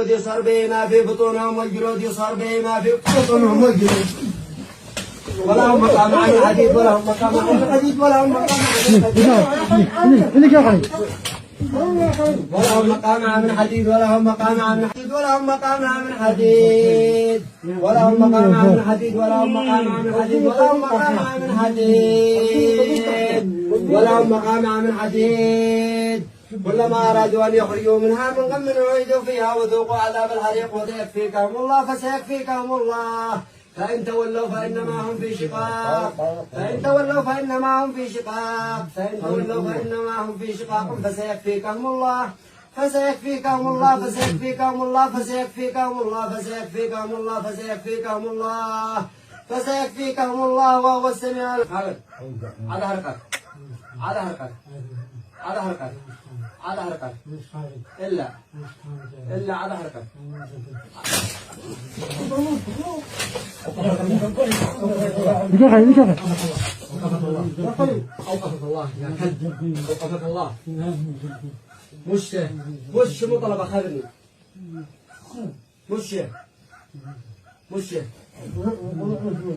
يصار بما في بطونهم والجلود يصار بما في بطونهم والجلود ولا هم مقام عن الحديد ولا هم مقام عن الحديد ولا هم مقام عن الحديد ولا هم مقام عن الحديد ولا هم مقام عن الحديد ولا هم مقام عن الحديد ولا هم مقام عن الحديد ولا هم مقام عن الحديد ولا هم مقام عن الحديد كلما أرادوا أن يخرجوا منها من غم أعيدوا فيها وذوقوا عذاب الحريق وسيكفيكهم الله فسيكفيكهم الله فإن تولوا فإنما هم في شقاق فإن تولوا فإنما هم في شقاق فإن تولوا فإنما هم في شقاق فسيكفيكهم الله فسيكفيكهم الله فسيكفيكهم الله فسيكفيكهم الله فسيكفيكهم الله فسيكفيكهم الله فسيكفيكهم الله وهو السميع العليم. على حركات على حركات على حركات على حركات إلا على حركات أوقفك الله يا كلب أوقفك الله مش مطلب أخذني مش